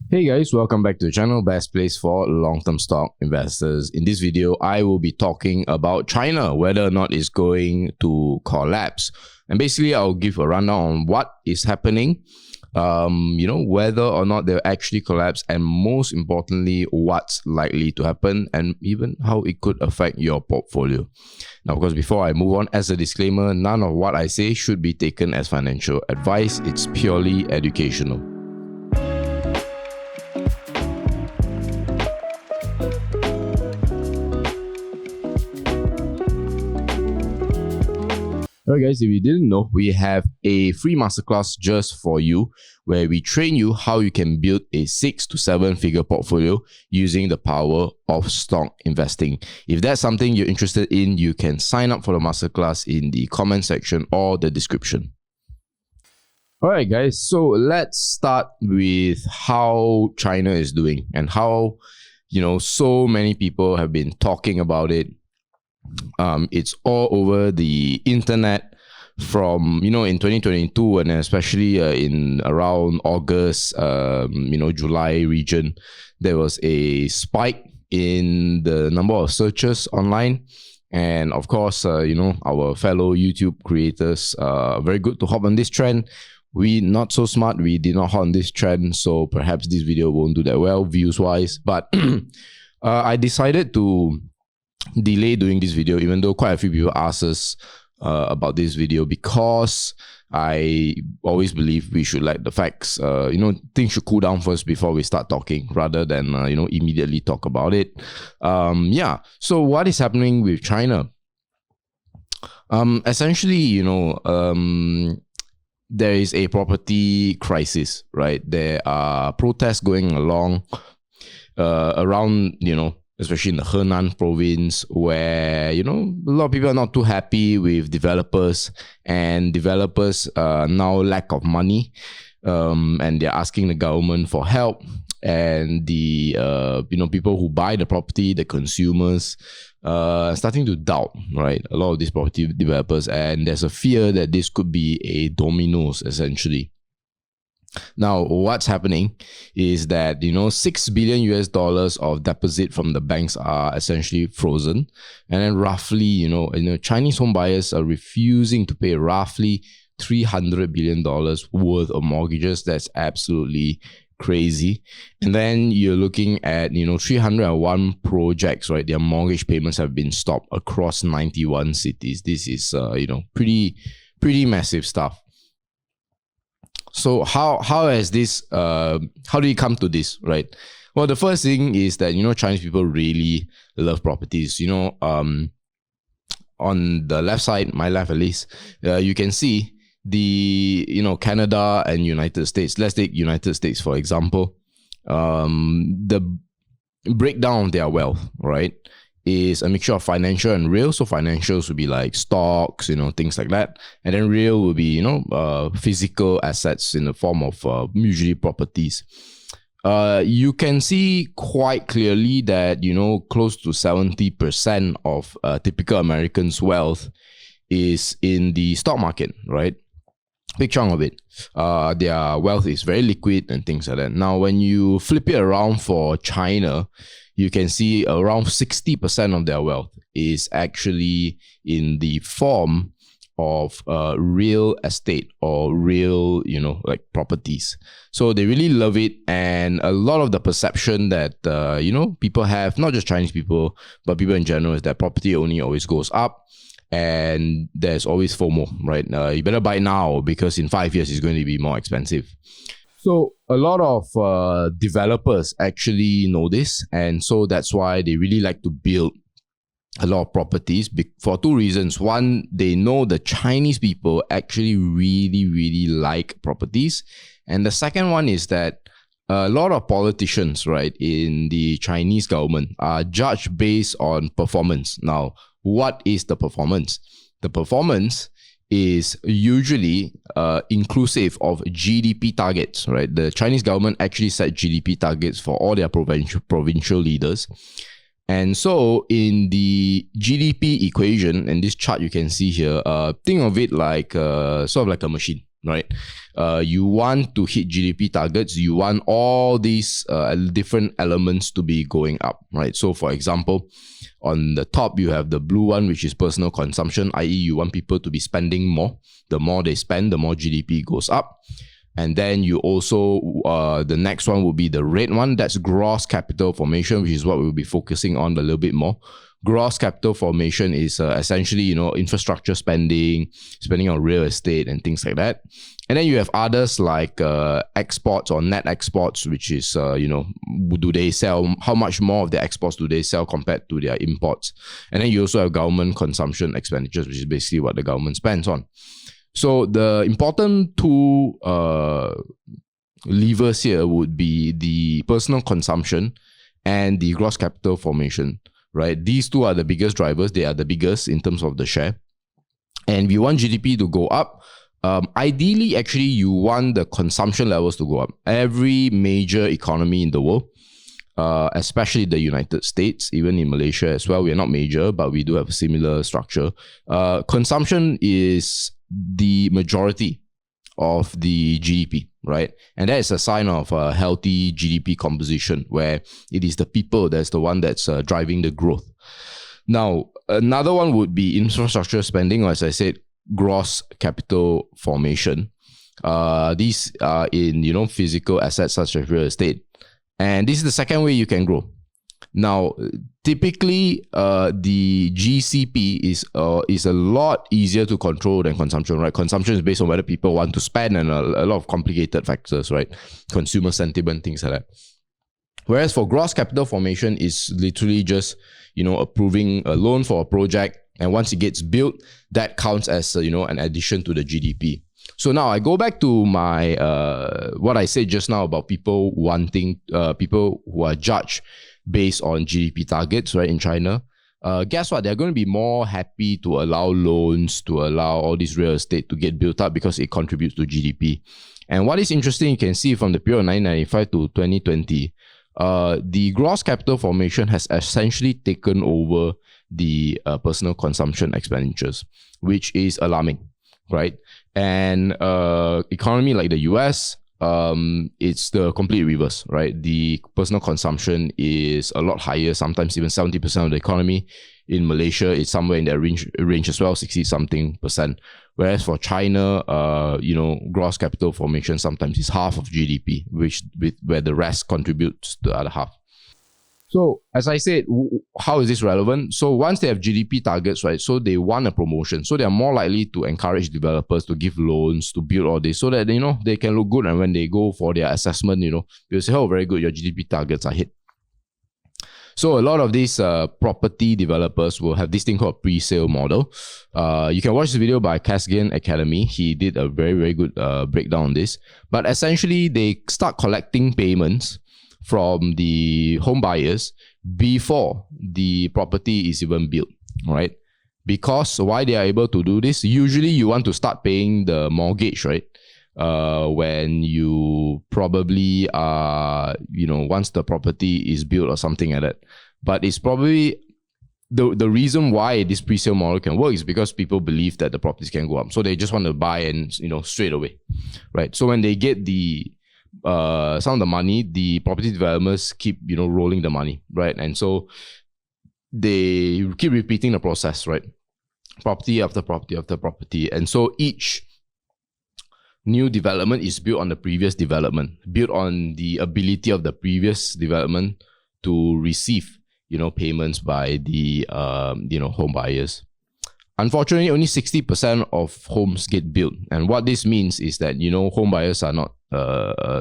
Hey guys, welcome back to the channel, best place for long-term stock investors. In this video, I will be talking about China, whether or not it's going to collapse. And basically, I'll give a rundown on what is happening, whether or not they'll actually collapse, and most importantly, what's likely to happen, and even how it could affect your portfolio. Now, of course, before I move on, as a disclaimer, none of what I say should be taken as financial advice. It's purely educational. Alright guys, if you didn't know, we have a free masterclass just for you where we train you how you can build a 6 to 7 figure portfolio using the power of stock investing. If that's something you're interested in, you can sign up for the masterclass in the comment section or the description. Alright guys, so let's start with how China is doing and how, so many people have been talking about it. It's all over the internet from, in 2022 and especially in around August, July region, there was a spike in the number of searches online. And of course, our fellow YouTube creators are very good to hop on this trend. We not so smart, we did not hop on this trend, so perhaps this video won't do that well views wise. But I decided to delay doing this video, even though quite a few people asked us about this video, because I always believe we should let the facts, things should cool down first before we start talking, rather than immediately talk about it. So what is happening with China? Essentially, there is a property crisis, right? There are protests going along around, especially in the Henan province, where, a lot of people are not too happy with developers, and developers now lack of money, and they're asking the government for help. And the, people who buy the property, the consumers, starting to doubt, right, a lot of these property developers, and there's a fear that this could be a dominoes, essentially. Now, what's happening is that, $6 billion of deposit from the banks are essentially frozen. And then roughly, Chinese home buyers are refusing to pay roughly $300 billion worth of mortgages. That's absolutely crazy. And then you're looking at, 301 projects, right? Their mortgage payments have been stopped across 91 cities. This is, pretty massive stuff. So how has this, how did it come to this, right? Well, the first thing is that, Chinese people really love properties. On the left side, my left at least, you can see the, Canada and United States. Let's take United States, for example. The breakdown of their wealth, right, is a mixture of financial and real. So financials would be like stocks, things like that. And then real would be, physical assets in the form of usually properties. You can see quite clearly that, close to 70% of typical Americans' wealth is in the stock market, right? Big chunk of it. Their wealth is very liquid and things like that. Now, when you flip it around for China, you can see around 60% of their wealth is actually in the form of real estate or real, like properties. So they really love it. And a lot of the perception that, people have, not just Chinese people, but people in general, is that property only always goes up. And there's always FOMO, right? You better buy now because in 5 years it's going to be more expensive. So a lot of developers actually know this, and so that's why they really like to build a lot of properties for two reasons. One, they know the Chinese people actually really like properties, and the second one is that a lot of politicians, right, in the Chinese government are judged based on performance. Now, what is the performance? The performance is usually inclusive of GDP targets, right? The Chinese government actually set GDP targets for all their provincial leaders. And so in the GDP equation, and this chart you can see here, think of it like sort of like a machine, right? You want to hit GDP targets. You want all these different elements to be going up, right? So for example, on the top, you have the blue one, which is personal consumption, i.e. you want people to be spending more. The more they spend, the more GDP goes up. And then you also, the next one will be the red one. That's gross capital formation, which is what we'll be focusing on a little bit more. Gross capital formation is essentially, infrastructure spending on real estate and things like that. And then you have others like exports or net exports, which is, do they sell, how much more of their exports do they sell compared to their imports? And then you also have government consumption expenditures, which is basically what the government spends on. So the important two levers here would be the personal consumption and the gross capital formation, right? These two are the biggest drivers. They are the biggest in terms of the share. And we want GDP to go up. Ideally, actually, you want the consumption levels to go up. Every major economy in the world, especially the United States, even in Malaysia as well, we are not major, but we do have a similar structure. Consumption is the majority of the GDP, right? And that is a sign of a healthy GDP composition, where it is the people that's the one that's driving the growth. Now, another one would be infrastructure spending, or as I said, gross capital formation. These are in, physical assets such as real estate. And this is the second way you can grow. Now, typically, the GCP is a lot easier to control than consumption, right? Consumption is based on whether people want to spend and a lot of complicated factors, right? Consumer sentiment, things like that. Whereas for gross capital formation is literally just, approving a loan for a project. And once it gets built, that counts as, an addition to the GDP. So now I go back to my, what I said just now about people wanting, people who are judged based on GDP targets, right, in China. Guess what? They're going to be more happy to allow loans, to allow all this real estate to get built up because it contributes to GDP. And what is interesting, you can see from the period of 1995 to 2020, the gross capital formation has essentially taken over the personal consumption expenditures, which is alarming, right? And economy like the US, it's the complete reverse, right? The personal consumption is a lot higher, sometimes even 70% of the economy. In Malaysia, it's somewhere in that range as well, 60-something%. Whereas for China, gross capital formation sometimes is half of GDP, where the rest contributes to the other half. So, as I said, how is this relevant? So, once they have GDP targets, right, so they want a promotion. So, they are more likely to encourage developers to give loans, to build all this, so that, they can look good. And when they go for their assessment, they'll say, oh, very good, your GDP targets are hit. So, a lot of these property developers will have this thing called Presale Model. You can watch this video by Casgan Academy. He did a very, very good breakdown on this. But essentially, they start collecting payments from the home buyers before the property is even built, right? Because why they are able to do this? Usually you want to start paying the mortgage, right? When you probably are, once the property is built or something like that. But it's probably the reason why this pre-sale model can work is because people believe that the properties can go up. So they just want to buy and, straight away, right? So when they get some of the money, the property developers keep, rolling the money, right? And so they keep repeating the process, right? Property after property after property. And so each new development is built on the previous development, built on the ability of the previous development to receive, payments by the, home buyers. Unfortunately, only 60% of homes get built. And what this means is that, home buyers are not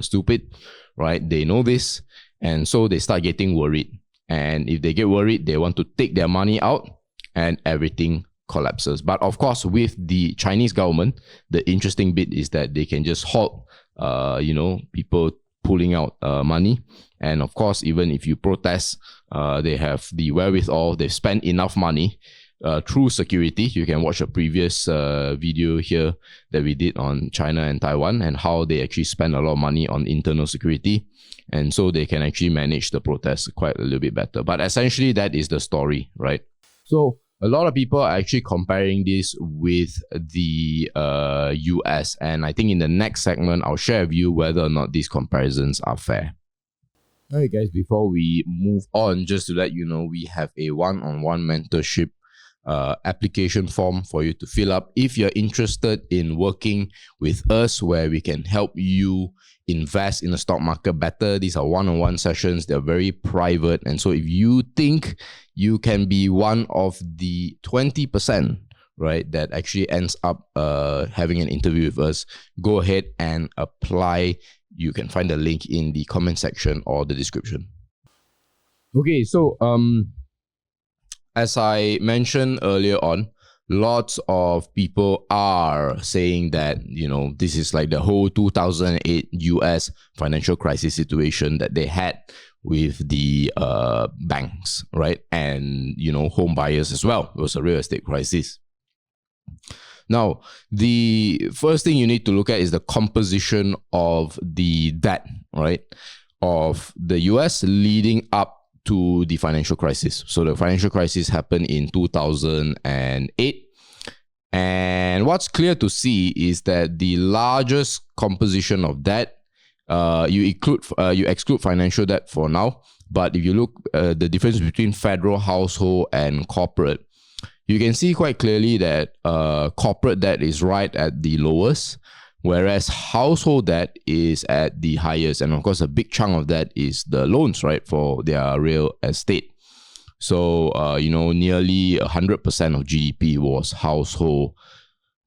stupid, right? They know this. And so they start getting worried. And if they get worried, they want to take their money out and everything collapses. But of course, with the Chinese government, the interesting bit is that they can just halt, people pulling out money. And of course, even if you protest, they have the wherewithal, they've spent enough money through security. You can watch a previous video here that we did on China and Taiwan and how they actually spend a lot of money on internal security. And so they can actually manage the protests quite a little bit better. But essentially, that is the story, right? So a lot of people are actually comparing this with the US. And I think in the next segment, I'll share with you whether or not these comparisons are fair. Alright guys, before we move on, just to let you know, we have a one-on-one mentorship application form for you to fill up if you're interested in working with us, where we can help you invest in the stock market better. These are one-on-one sessions. They're very private, and so if you think you can be one of the 20%, right, that actually ends up having an interview with us, go ahead and apply. You can find the link in the comment section or the description. Okay, so as I mentioned earlier on, lots of people are saying that, you know, this is like the whole 2008 US financial crisis situation that they had with the banks, right? And, you know, home buyers as well. It was a real estate crisis. Now, the first thing you need to look at is the composition of the debt, right, of the US leading up to the financial crisis. So the financial crisis happened in 2008. And what's clear to see is that the largest composition of debt, you exclude financial debt for now. But if you look at the difference between federal, household, and corporate, you can see quite clearly that corporate debt is right at the lowest, whereas household debt is at the highest. And of course, a big chunk of that is the loans, right, for their real estate. So, you know, nearly 100% of GDP was household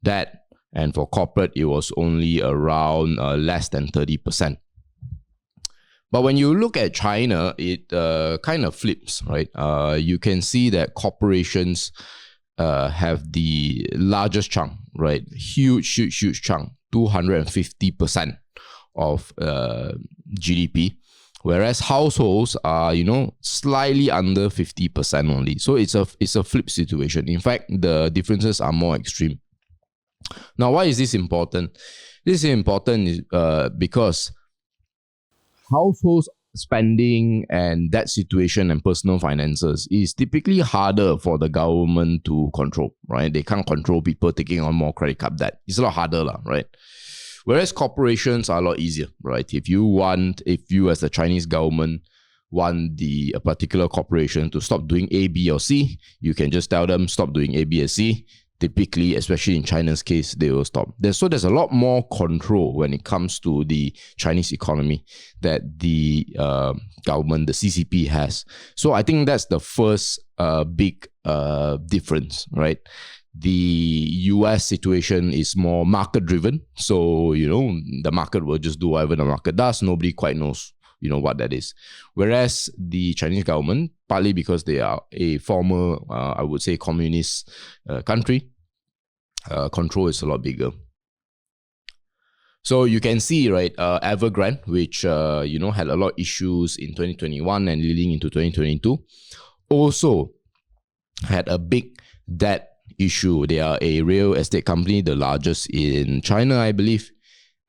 debt. And for corporate, it was only around less than 30%. But when you look at China, it kind of flips, right? You can see that corporations have the largest chunk, right? Huge chunk, 250% of GDP, whereas households are, you know, slightly under 50% only. So it's a flip situation. In fact, the differences are more extreme. Now, why is this important? This is important because households spending and that situation and personal finances is typically harder for the government to control, right? They can't control people taking on more credit card debt. It's a lot harder, right? Whereas corporations are a lot easier, right? If you as the Chinese government want a particular corporation to stop doing A, B, or C, you can just tell them stop doing A, B, and C. Typically, especially in China's case, they will stop. So there's a lot more control when it comes to the Chinese economy that the government, the CCP, has. So I think that's the first big difference, right? The US situation is more market driven. So, you know, the market will just do whatever the market does. Nobody quite knows, you know, what that is. Whereas the Chinese government, partly because they are a former, I would say, communist country, control is a lot bigger. So you can see, right, Evergrande, which, you know, had a lot of issues in 2021 and leading into 2022, also had a big debt issue. They are a real estate company, the largest in China, I believe.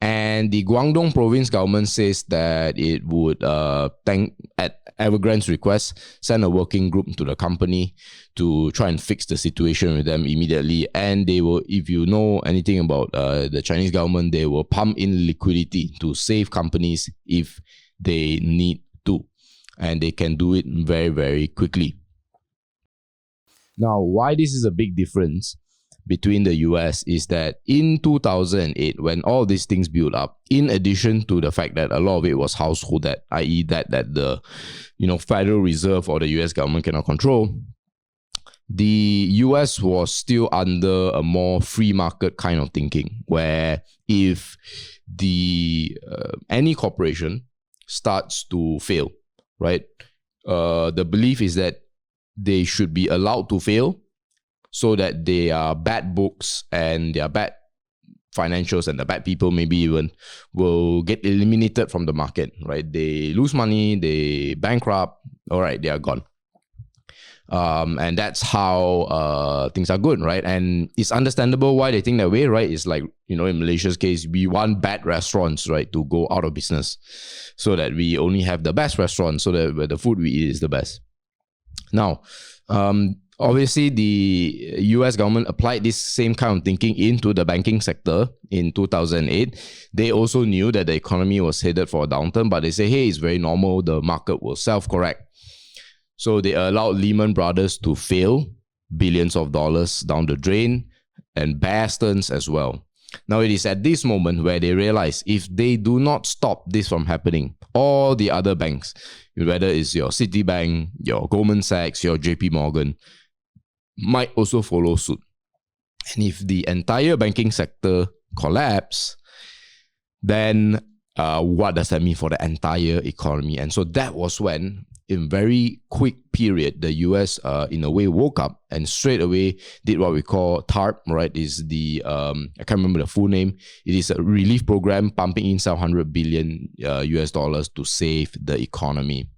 And the Guangdong province government says that it would, at Evergrande's request, send a working group to the company to try and fix the situation with them immediately. And they will, if you know anything about the Chinese government, they will pump in liquidity to save companies if they need to. And they can do it very, very quickly. Now, why this is a big difference between the US is that in 2008, when all these things built up, in addition to the fact that a lot of it was household debt, i.e. that the, you know, Federal Reserve or the US government cannot control, the US was still under a more free market kind of thinking, where if the any corporation starts to fail, right, the belief is that they should be allowed to fail, so that their bad books and their bad financials and the bad people maybe even will get eliminated from the market, right? They lose money, they bankrupt, all right, they are gone. And that's how things are good, right? And it's understandable why they think that way, right? It's like, you know, in Malaysia's case, we want bad restaurants, right, to go out of business so that we only have the best restaurants, so that the food we eat is the best. Now, Obviously, the US government applied this same kind of thinking into the banking sector in 2008. They also knew that the economy was headed for a downturn, but they say, hey, it's very normal. The market will self-correct. So they allowed Lehman Brothers to fail, billions of dollars down the drain, and Bear Stearns as well. Now, it is at this moment where they realize if they do not stop this from happening, all the other banks, whether it's your Citibank, your Goldman Sachs, your JP Morgan, might also follow suit. And if the entire banking sector collapse, then what does that mean for the entire economy? And so that was when, in very quick period, the US in a way woke up and straight away did what we call TARP, right? Is the I can't remember the full name. It is a relief program pumping in $700 billion US dollars to save the economy.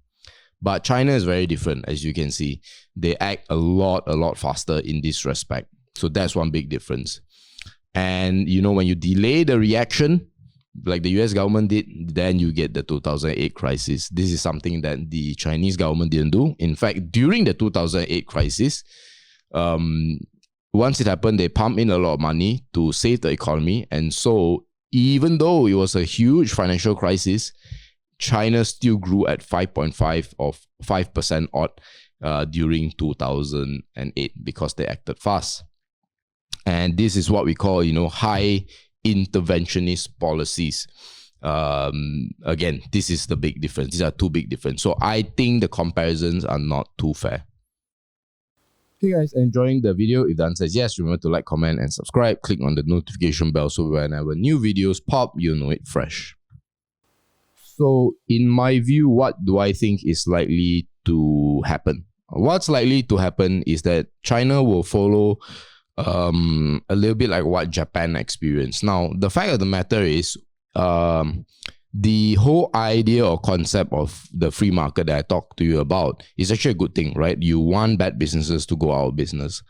But China is very different, as you can see. They act a lot faster in this respect. So that's one big difference. And when you delay the reaction, like the US government did, then you get the 2008 crisis. This is something that the Chinese government didn't do. In fact, during the 2008 crisis, once it happened, they pumped in a lot of money to save the economy. And so even though it was a huge financial crisis, China still grew at 5.5 or 5% odd during 2008 because they acted fast. And this is what we call, high interventionist policies. Again, this is the big difference. These are two big differences. So I think the comparisons are not too fair. Hey guys, enjoying the video? If the answer is yes, remember to like, comment, and subscribe. Click on the notification bell so whenever new videos pop, you'll know it fresh. So in my view, what do I think is likely to happen? What's likely to happen is that China will follow a little bit like what Japan experienced. Now, the fact of the matter is, the whole idea or concept of the free market that I talked to you about is actually a good thing, right? You want bad businesses to go out of business.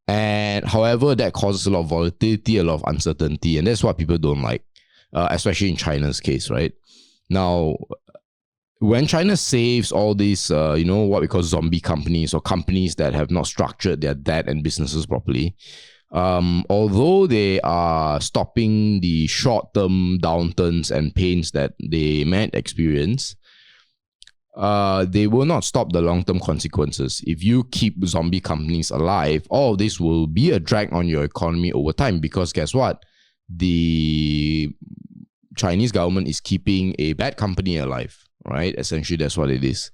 And however, that causes a lot of volatility, a lot of uncertainty, and that's what people don't like, especially in China's case, right? Now, when China saves all these, what we call zombie companies or companies that have not structured their debt and businesses properly, although they are stopping the short-term downturns and pains that they might experience, they will not stop the long-term consequences. If you keep zombie companies alive, all of this will be a drag on your economy over time because guess what? The Chinese government is keeping a bad company alive, right? Essentially, that's what it is.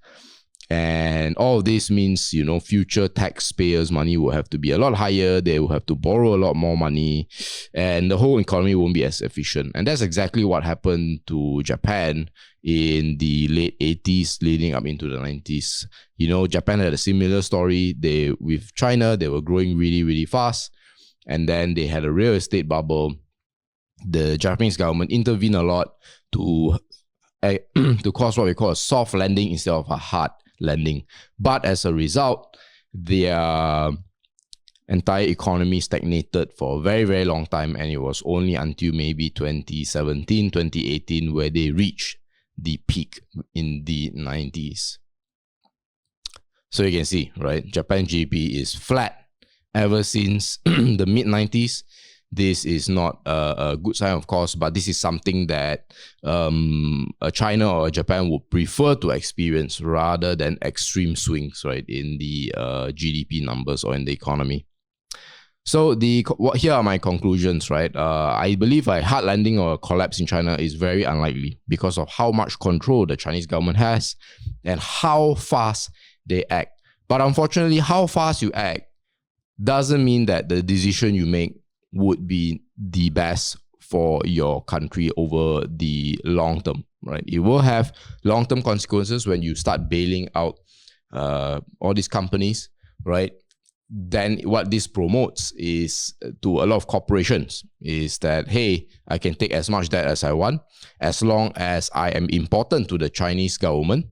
And all of this means, future taxpayers' money will have to be a lot higher. They will have to borrow a lot more money and the whole economy won't be as efficient. And that's exactly what happened to Japan in the late 80s leading up into the 90s. Japan had a similar story. With China, they were growing really, really fast. And then they had a real estate bubble. The Japanese government intervened a lot to cause what we call a soft landing instead of a hard landing. But as a result, their entire economy stagnated for a very, very long time. And it was only until maybe 2017, 2018 where they reached the peak in the 90s. So you can see, right? Japan GDP is flat ever since the mid-90s. This is not a good sign, of course, but this is something that China or Japan would prefer to experience rather than extreme swings, right, in the GDP numbers or in the economy. So here are my conclusions, right? I believe a hard landing or a collapse in China is very unlikely because of how much control the Chinese government has and how fast they act. But unfortunately, how fast you act doesn't mean that the decision you make would be the best for your country over the long term, right? It will have long-term consequences when you start bailing out all these companies, right? Then what this promotes is to a lot of corporations is that, hey, I can take as much debt as I want as long as I am important to the Chinese government.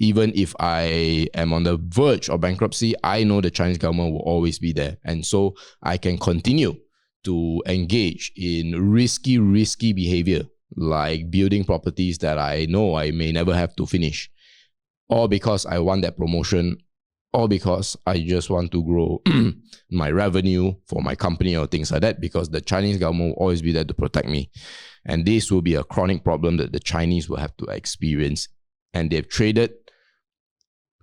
Even if I am on the verge of bankruptcy, I know the Chinese government will always be there. And so I can continue to engage in risky behavior, like building properties that I know I may never have to finish, or because I want that promotion or because I just want to grow my revenue for my company or things like that, because the Chinese government will always be there to protect me. And this will be a chronic problem that the Chinese will have to experience. And they've traded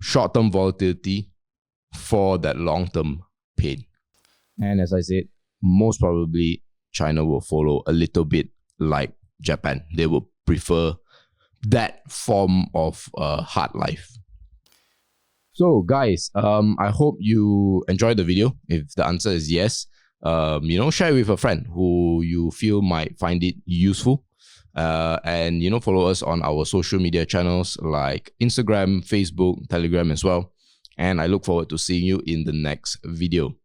short-term volatility for that long-term pain. And as I said, most probably China will follow a little bit like Japan. They will prefer that form of hard life. So guys, I hope you enjoyed the video. If the answer is yes, share it with a friend who you feel might find it useful. And follow us on our social media channels like Instagram, Facebook, Telegram as well. And I look forward to seeing you in the next video.